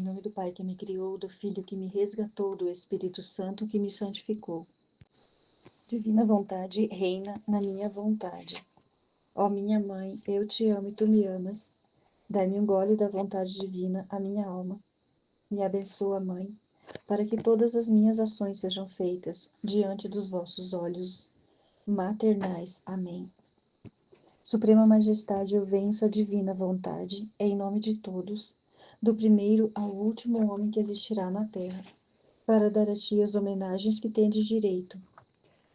Em nome do Pai que me criou, do Filho que me resgatou, do Espírito Santo que me santificou. Divina vontade reina na minha vontade. Ó minha mãe, eu te amo e tu me amas. Dai-me um gole da vontade divina à minha alma. Me abençoa, Mãe, para que todas as minhas ações sejam feitas diante dos vossos olhos maternais. Amém. Suprema Majestade, eu venço a divina vontade, em nome de todos, do primeiro ao último homem que existirá na terra, para dar a ti as homenagens que tendes direito,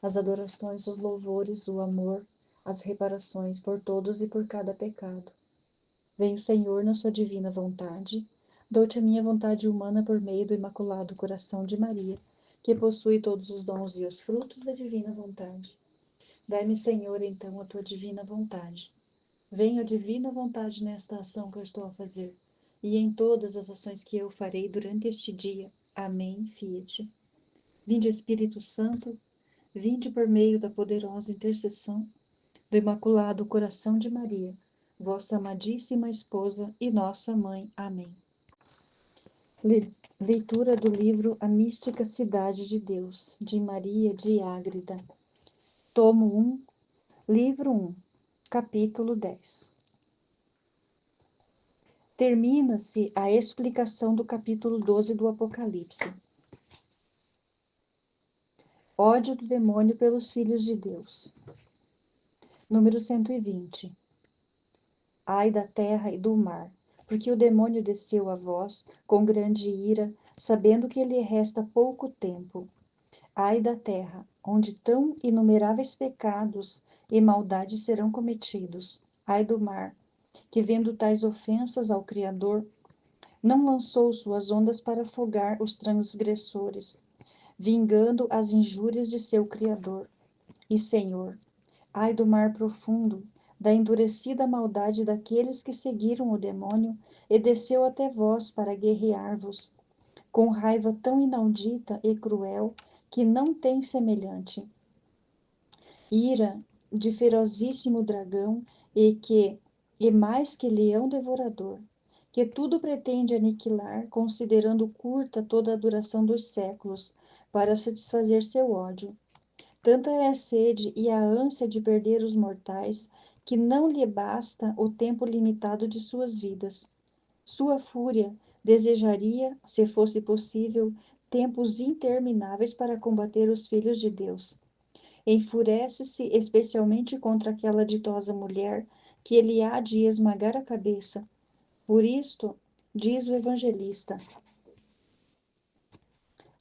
as adorações, os louvores, o amor, as reparações por todos e por cada pecado. Venho, Senhor, na sua divina vontade, dou-te a minha vontade humana por meio do Imaculado Coração de Maria, que possui todos os dons e os frutos da divina vontade. Dai-me, Senhor, então, a tua divina vontade. Venha a divina vontade nesta ação que eu estou a fazer, e em todas as ações que eu farei durante este dia. Amém, Fiat. Vinde, Espírito Santo, vinde por meio da poderosa intercessão do Imaculado Coração de Maria, vossa amadíssima esposa e nossa mãe. Amém. Leitura do livro A Mística Cidade de Deus, de Maria de Ágreda. Tomo 1, livro 1, capítulo 10. Termina-se a explicação do capítulo 12 do Apocalipse. Ódio do demônio pelos filhos de Deus. Número 120. Ai da terra e do mar, porque o demônio desceu a vós com grande ira, sabendo que lhe resta pouco tempo. Ai da terra, onde tão inumeráveis pecados e maldades serão cometidos. Ai do mar, que vendo tais ofensas ao Criador, não lançou suas ondas para afogar os transgressores, vingando as injúrias de seu Criador e Senhor. Ai do mar profundo, da endurecida maldade daqueles que seguiram o demônio e desceu até vós para guerrear-vos, com raiva tão inaudita e cruel que não tem semelhante. Ira de ferozíssimo dragão e mais que leão devorador, que tudo pretende aniquilar, considerando curta toda a duração dos séculos, para satisfazer seu ódio. Tanta é a sede e a ânsia de perder os mortais, que não lhe basta o tempo limitado de suas vidas. Sua fúria desejaria, se fosse possível, tempos intermináveis para combater os filhos de Deus. Enfurece-se especialmente contra aquela ditosa mulher que ele há de esmagar a cabeça. Por isto, diz o evangelista,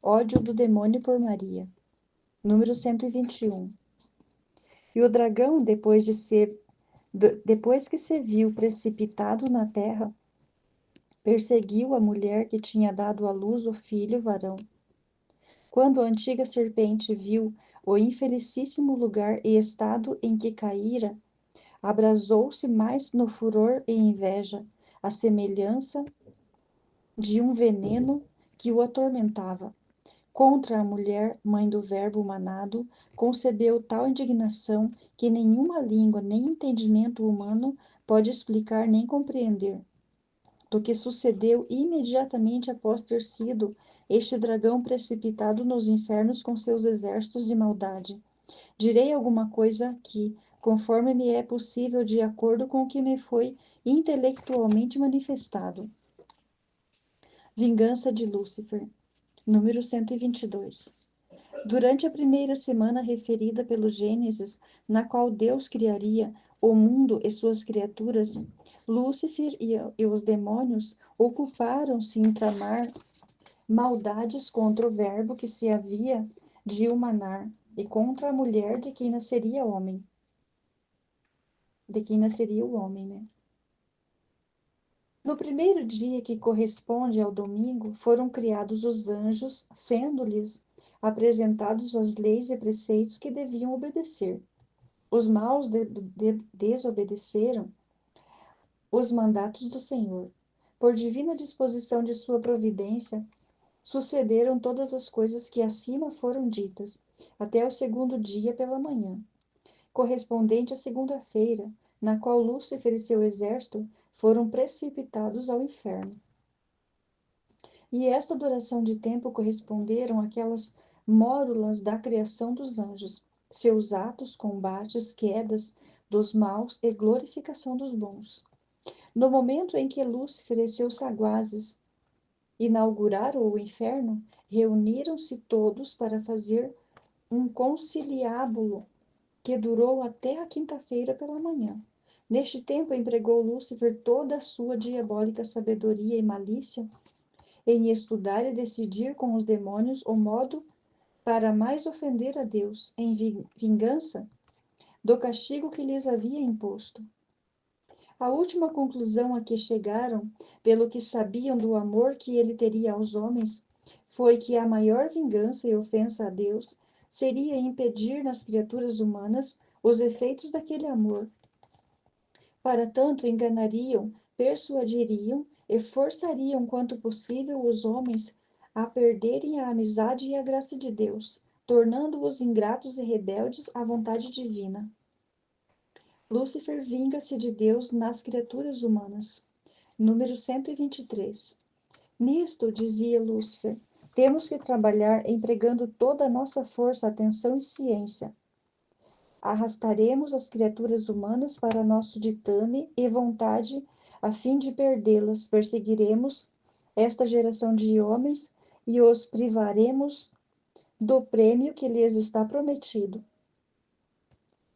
ódio do demônio por Maria. Número 121. E o dragão, depois que se viu precipitado na terra, perseguiu a mulher que tinha dado à luz o filho varão. Quando a antiga serpente viu o infelicíssimo lugar e estado em que caíra, abrasou-se mais no furor e inveja, à semelhança de um veneno que o atormentava. Contra a mulher, mãe do Verbo manado, concebeu tal indignação que nenhuma língua nem entendimento humano pode explicar nem compreender. Do que sucedeu imediatamente após ter sido este dragão precipitado nos infernos com seus exércitos de maldade. Direi alguma coisa aqui, conforme me é possível, de acordo com o que me foi intelectualmente manifestado. Vingança de Lúcifer, número 122. Durante a primeira semana referida pelo Gênesis, na qual Deus criaria o mundo e suas criaturas, Lúcifer e os demônios ocuparam-se em tramar maldades contra o Verbo que se havia de humanar e contra a mulher de quem nasceria homem. De quem nasceria o homem, né? No primeiro dia, que corresponde ao domingo, foram criados os anjos, sendo-lhes apresentados as leis e preceitos que deviam obedecer. Os maus desobedeceram os mandatos do Senhor. Por divina disposição de sua providência, sucederam todas as coisas que acima foram ditas, até o segundo dia pela manhã, correspondente à segunda-feira, na qual Lúcifer e seu exército foram precipitados ao inferno. E esta duração de tempo corresponderam àquelas mórulas da criação dos anjos, seus atos, combates, quedas dos maus e glorificação dos bons. No momento em que Lúcifer e seus saguazes inauguraram o inferno, reuniram-se todos para fazer um conciliábulo que durou até a quinta-feira pela manhã. Neste tempo empregou Lúcifer toda a sua diabólica sabedoria e malícia em estudar e decidir com os demônios o modo para mais ofender a Deus, em vingança do castigo que lhes havia imposto. A última conclusão a que chegaram, pelo que sabiam do amor que ele teria aos homens, foi que a maior vingança e ofensa a Deus seria impedir nas criaturas humanas os efeitos daquele amor. Para tanto, enganariam, persuadiriam e forçariam quanto possível os homens a perderem a amizade e a graça de Deus, tornando-os ingratos e rebeldes à vontade divina. Lúcifer vinga-se de Deus nas criaturas humanas. Número 123. Nisto, dizia Lúcifer, temos que trabalhar empregando toda a nossa força, atenção e ciência. Arrastaremos as criaturas humanas para nosso ditame e vontade, a fim de perdê-las. Perseguiremos esta geração de homens e os privaremos do prêmio que lhes está prometido.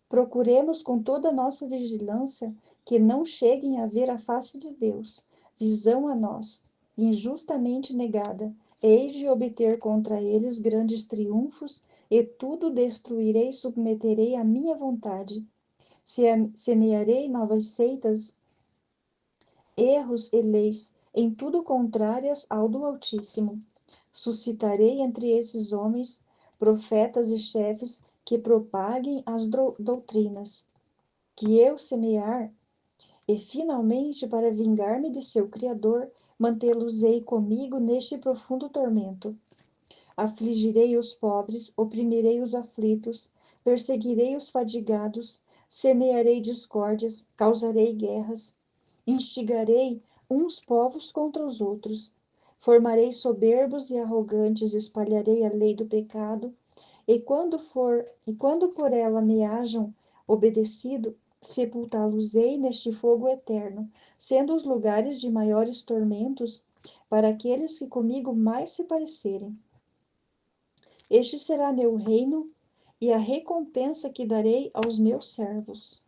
Procuremos com toda a nossa vigilância que não cheguem a ver a face de Deus, visão a nós, injustamente negada. Hei de obter contra eles grandes triunfos, e tudo destruirei e submeterei à minha vontade. Semearei novas seitas, erros e leis, em tudo contrárias ao do Altíssimo. Suscitarei entre esses homens profetas e chefes que propaguem as doutrinas que eu semear, e finalmente, para vingar-me de seu Criador, mantê-los-ei comigo neste profundo tormento. Afligirei os pobres, oprimirei os aflitos, perseguirei os fadigados, semearei discórdias, causarei guerras, instigarei uns povos contra os outros, formarei soberbos e arrogantes, espalharei a lei do pecado, e quando por ela me hajam obedecido, sepultá-los-ei neste fogo eterno, sendo os lugares de maiores tormentos para aqueles que comigo mais se parecerem. Este será meu reino e a recompensa que darei aos meus servos.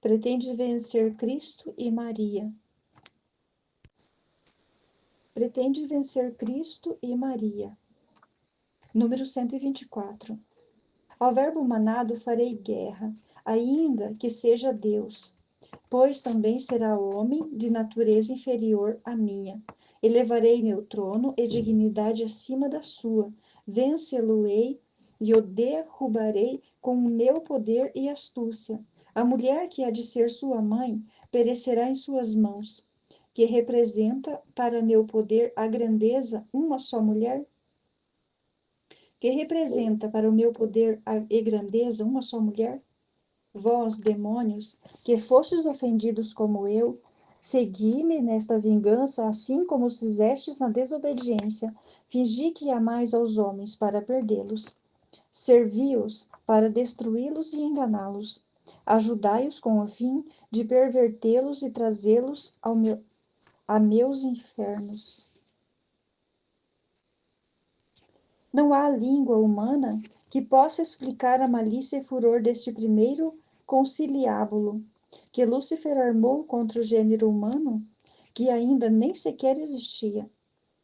Pretende vencer Cristo e Maria. Pretende vencer Cristo e Maria. Número 124. Ao verbo manado farei guerra, ainda que seja Deus, pois também será homem de natureza inferior à minha. Elevarei meu trono e dignidade acima da sua, vencê-lo-ei e o derrubarei com o meu poder e astúcia. A mulher que há de ser sua mãe perecerá em suas mãos, que representa para meu poder a grandeza uma só mulher, que representa para o meu poder e grandeza uma só mulher. Vós, demônios, que fostes ofendidos como eu, segui-me nesta vingança, assim como os fizestes na desobediência. Fingi que amais aos homens para perdê-los. Servi-os para destruí-los e enganá-los. Ajudai-os com o fim de pervertê-los e trazê-los a meus infernos. Não há língua humana que possa explicar a malícia e furor deste primeiro conciliábulo que Lúcifer armou contra o gênero humano, que ainda nem sequer existia.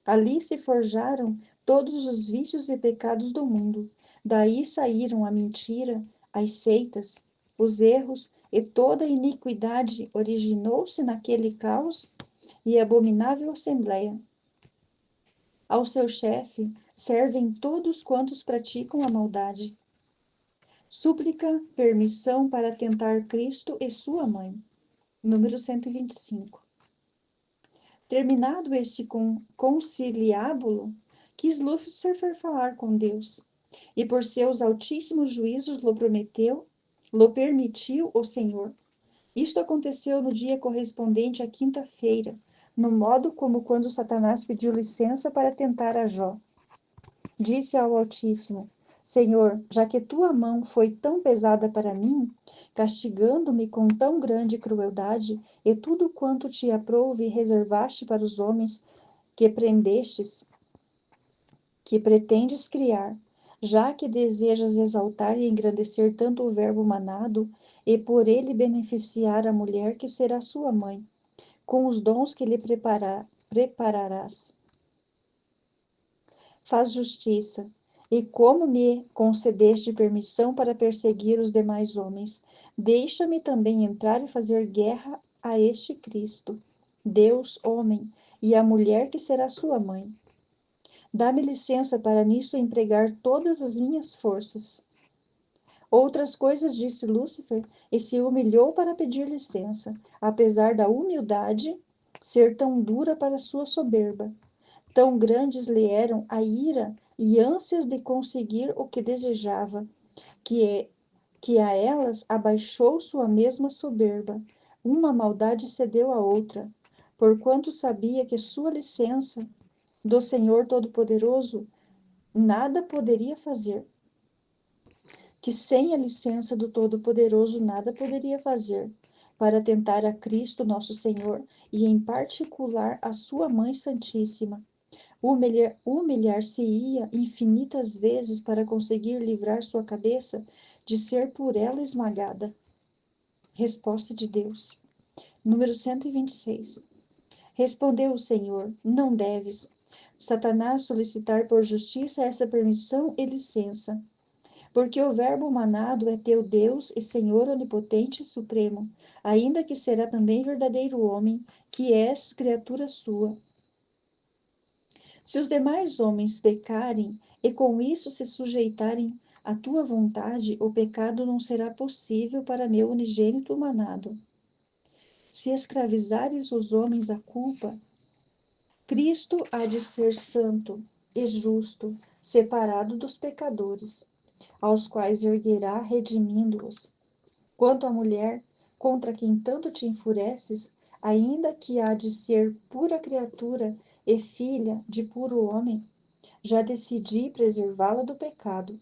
Ali se forjaram todos os vícios e pecados do mundo. Daí saíram a mentira, as seitas, os erros e toda a iniquidade originou-se naquele caos e abominável assembleia. Ao seu chefe servem todos quantos praticam a maldade. Súplica, permissão para tentar Cristo e sua mãe. Número 125. Terminado este conciliábulo, quis Lúcifer falar com Deus, e por seus altíssimos juízos lo permitiu o Senhor. Isto aconteceu no dia correspondente à quinta-feira, no modo como quando Satanás pediu licença para tentar a Jó. Disse ao Altíssimo: Senhor, já que tua mão foi tão pesada para mim, castigando-me com tão grande crueldade, e tudo quanto te aprouve reservaste para os homens que prendestes, que pretendes criar, já que desejas exaltar e engrandecer tanto o verbo manado, e por ele beneficiar a mulher que será sua mãe, com os dons que lhe prepararás. Faz justiça, e como me concedeste permissão para perseguir os demais homens, deixa-me também entrar e fazer guerra a este Cristo, Deus, homem, e a mulher que será sua mãe. Dá-me licença para nisto empregar todas as minhas forças. Outras coisas disse Lúcifer, e se humilhou para pedir licença, apesar da humildade ser tão dura para sua soberba. Tão grandes lhe eram a ira e ânsias de conseguir o que desejava, que a elas abaixou sua mesma soberba. Uma maldade cedeu à outra, porquanto sabia que sua licença do Senhor Todo-Poderoso nada poderia fazer, que sem a licença do Todo-Poderoso nada poderia fazer, para tentar a Cristo nosso Senhor, e em particular a sua Mãe Santíssima. Humilhar-se-ia infinitas vezes para conseguir livrar sua cabeça de ser por ela esmagada. Resposta de Deus. Número 126. Respondeu o Senhor: Não deves, Satanás, solicitar por justiça essa permissão e licença, porque o Verbo manado é teu Deus e Senhor onipotente e supremo, ainda que será também verdadeiro homem, que és criatura sua. Se os demais homens pecarem e com isso se sujeitarem à tua vontade, o pecado não será possível para meu unigênito manado. Se escravizares os homens à culpa, Cristo há de ser santo e justo, separado dos pecadores, aos quais erguerá redimindo-os. Quanto à mulher, contra quem tanto te enfureces, ainda que há de ser pura criatura e filha de puro homem, já decidi preservá-la do pecado.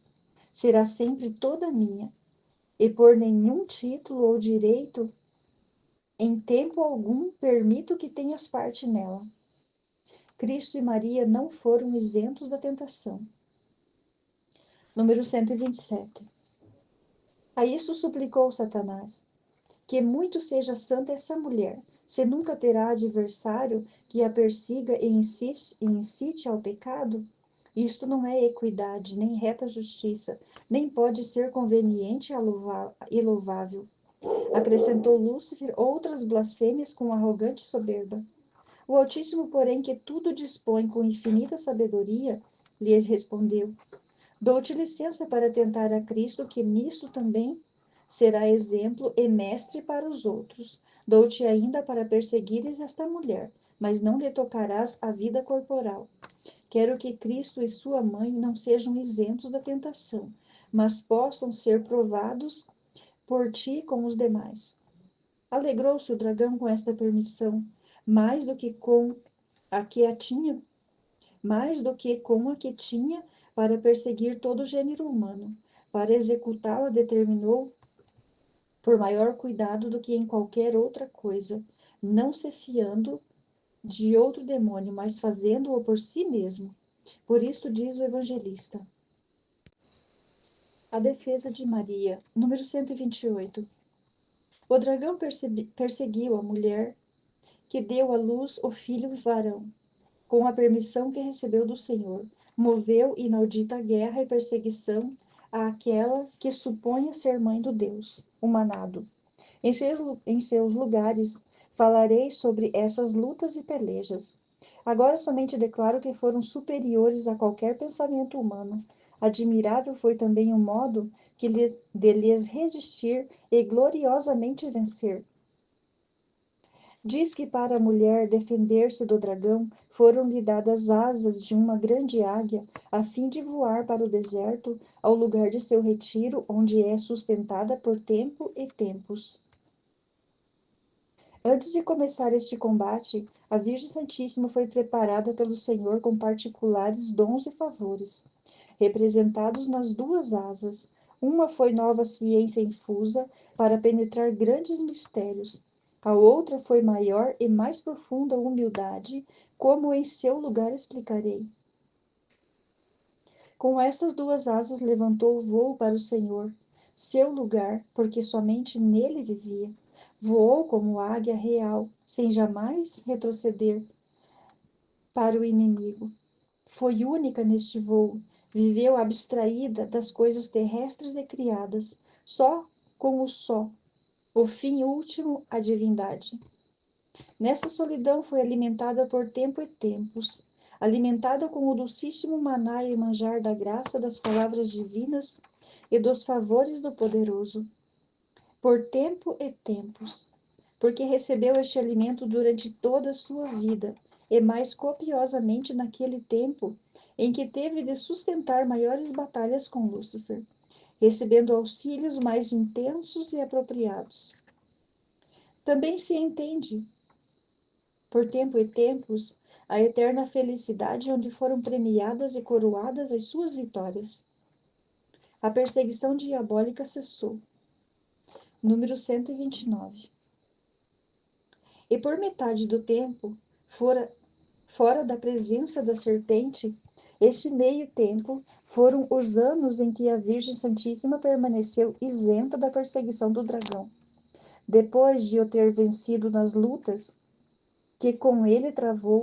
Será sempre toda minha, e por nenhum título ou direito, em tempo algum, permito que tenhas parte nela. Cristo e Maria não foram isentos da tentação. Número 127. A isto suplicou Satanás: que muito seja santa essa mulher, se nunca terá adversário que a persiga e incite ao pecado. Isto não é equidade, nem reta justiça, nem pode ser conveniente e louvável. Acrescentou Lúcifer outras blasfêmias com arrogante soberba. O Altíssimo, porém, que tudo dispõe com infinita sabedoria, lhes respondeu: Dou-te licença para tentar a Cristo, que nisto também será exemplo e mestre para os outros. Dou-te ainda para perseguires esta mulher, mas não lhe tocarás a vida corporal. Quero que Cristo e sua mãe não sejam isentos da tentação, mas possam ser provados por ti com os demais. Alegrou-se o dragão com esta permissão, mais do que com a que a tinha, mais do que com a que tinha para perseguir todo o gênero humano. Para executá-la, determinou por maior cuidado do que em qualquer outra coisa, não se fiando de outro demônio, mas fazendo-o por si mesmo. Por isso diz o evangelista. A defesa de Maria, número 128. O dragão perseguiu a mulher que deu à luz o filho varão, com a permissão que recebeu do Senhor. Moveu inaudita guerra e perseguição àquela que suponha ser mãe do Deus, o manado. Em seus lugares falarei sobre essas lutas e pelejas. Agora somente declaro que foram superiores a qualquer pensamento humano. Admirável foi também o modo de lhes resistir e gloriosamente vencer. Diz que para a mulher defender-se do dragão, foram-lhe dadas asas de uma grande águia, a fim de voar para o deserto, ao lugar de seu retiro, onde é sustentada por tempo e tempos. Antes de começar este combate, a Virgem Santíssima foi preparada pelo Senhor com particulares dons e favores, representados nas duas asas. Uma foi nova ciência infusa para penetrar grandes mistérios. A outra foi maior e mais profunda humildade, como em seu lugar explicarei. Com essas duas asas levantou o voo para o Senhor, seu lugar, porque somente nele vivia. Voou como águia real, sem jamais retroceder para o inimigo. Foi única neste voo, viveu abstraída das coisas terrestres e criadas, só com o fim último, a divindade. Nessa solidão foi alimentada por tempo e tempos, alimentada com o dulcíssimo maná e manjar da graça das palavras divinas e dos favores do poderoso, por tempo e tempos, porque recebeu este alimento durante toda a sua vida, e mais copiosamente naquele tempo em que teve de sustentar maiores batalhas com Lúcifer, recebendo auxílios mais intensos e apropriados. Também se entende, por tempo e tempos, a eterna felicidade onde foram premiadas e coroadas as suas vitórias. A perseguição diabólica cessou. Número 129. E por metade do tempo, fora da presença da serpente, este meio tempo foram os anos em que a Virgem Santíssima permaneceu isenta da perseguição do dragão. Depois de o ter vencido nas lutas que com ele travou,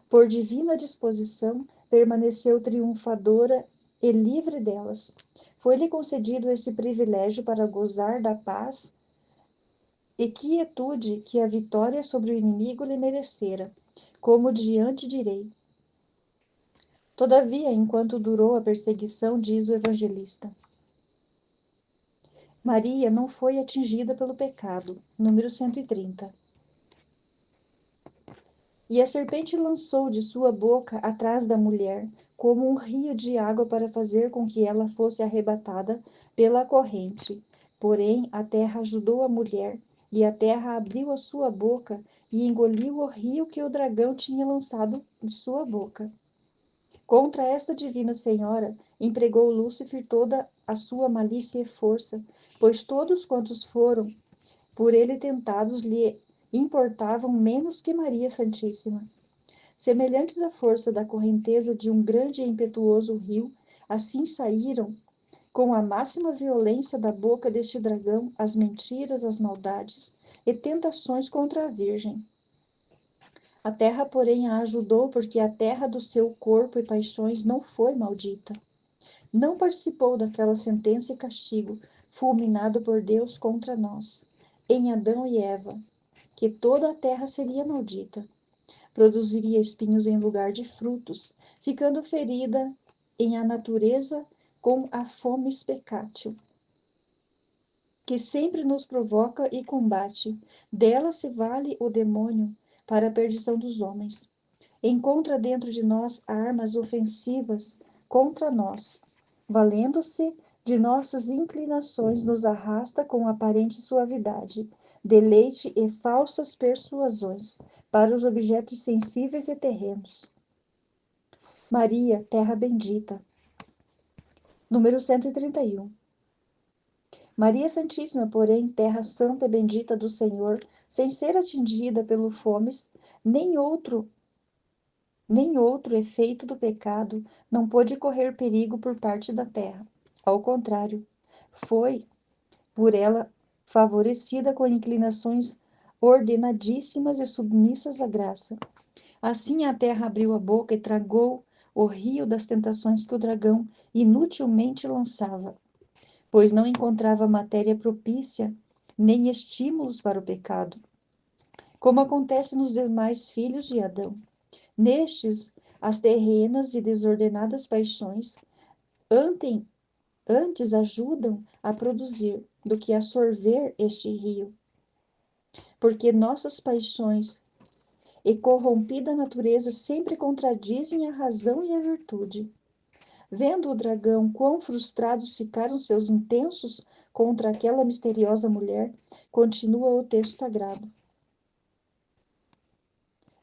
por divina disposição, permaneceu triunfadora e livre delas. Foi-lhe concedido esse privilégio para gozar da paz e quietude que a vitória sobre o inimigo lhe merecera, como diante direi. Todavia, enquanto durou a perseguição, diz o evangelista, Maria não foi atingida pelo pecado. Número 130. E a serpente lançou de sua boca atrás da mulher, como um rio de água para fazer com que ela fosse arrebatada pela corrente. Porém, a terra ajudou a mulher, e a terra abriu a sua boca e engoliu o rio que o dragão tinha lançado de sua boca. Contra esta divina senhora, empregou Lúcifer toda a sua malícia e força, pois todos quantos foram por ele tentados lhe importavam menos que Maria Santíssima. Semelhantes à força da correnteza de um grande e impetuoso rio, assim saíram, com a máxima violência da boca deste dragão, as mentiras, as maldades e tentações contra a Virgem. A terra, porém, a ajudou, porque a terra do seu corpo e paixões não foi maldita. Não participou daquela sentença e castigo, fulminado por Deus contra nós, em Adão e Eva, que toda a terra seria maldita. Produziria espinhos em lugar de frutos, ficando ferida em a natureza com a fomes pecátil, que sempre nos provoca e combate. Dela se vale o demônio para a perdição dos homens. Encontra dentro de nós armas ofensivas contra nós. Valendo-se de nossas inclinações, nos arrasta com aparente suavidade, deleite e falsas persuasões para os objetos sensíveis e terrenos. Maria, terra bendita. Número 131. Maria Santíssima, porém, terra santa e bendita do Senhor, sem ser atingida pelo fomes, nem outro efeito do pecado, não pôde correr perigo por parte da terra. Ao contrário, foi, por ela, favorecida com inclinações ordenadíssimas e submissas à graça. Assim a terra abriu a boca e tragou o rio das tentações que o dragão inutilmente lançava, pois não encontrava matéria propícia nem estímulos para o pecado, como acontece nos demais filhos de Adão. Nestes, as terrenas e desordenadas paixões antes ajudam a produzir do que a sorver este rio, porque nossas paixões e corrompida natureza sempre contradizem a razão e a virtude. Vendo o dragão quão frustrados ficaram seus intensos contra aquela misteriosa mulher, continua o texto sagrado.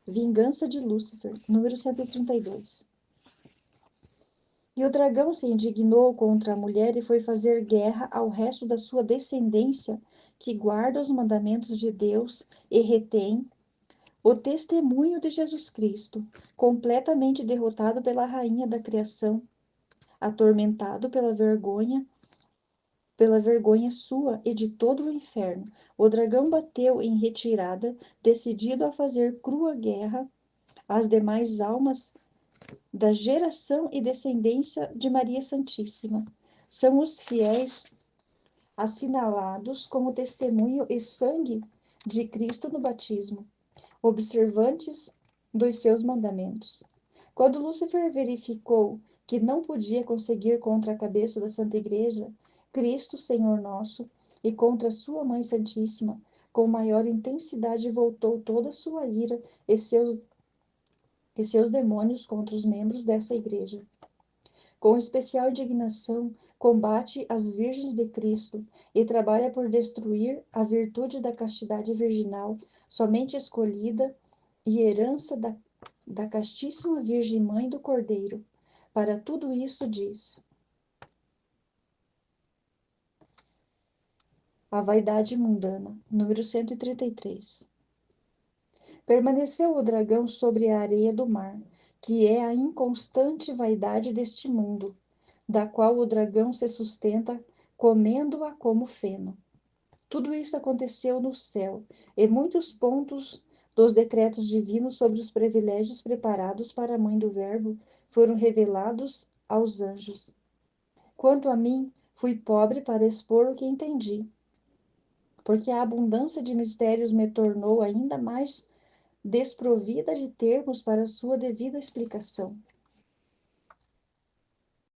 Vingança de Lúcifer, número 132. E o dragão se indignou contra a mulher e foi fazer guerra ao resto da sua descendência, que guarda os mandamentos de Deus e retém o testemunho de Jesus Cristo, completamente derrotado pela rainha da criação, atormentado pela vergonha sua e de todo o inferno. O dragão bateu em retirada, decidido a fazer crua guerra às demais almas da geração e descendência de Maria Santíssima. São os fiéis assinalados com o testemunho e sangue de Cristo no batismo, observantes dos seus mandamentos. Quando Lúcifer verificou que não podia conseguir contra a cabeça da Santa Igreja, Cristo, Senhor nosso, e contra sua Mãe Santíssima, com maior intensidade voltou toda a sua ira e seus demônios contra os membros dessa Igreja. Com especial indignação, combate as Virgens de Cristo e trabalha por destruir a virtude da castidade virginal, somente escolhida e herança da castíssima Virgem Mãe do Cordeiro. Para tudo isso diz: a vaidade mundana, número 133. Permaneceu o dragão sobre a areia do mar, que é a inconstante vaidade deste mundo, da qual o dragão se sustenta, comendo-a como feno. Tudo isso aconteceu no céu, e muitos pontos dos decretos divinos sobre os privilégios preparados para a mãe do Verbo foram revelados aos anjos. Quanto a mim, fui pobre para expor o que entendi, porque a abundância de mistérios me tornou ainda mais desprovida de termos para sua devida explicação.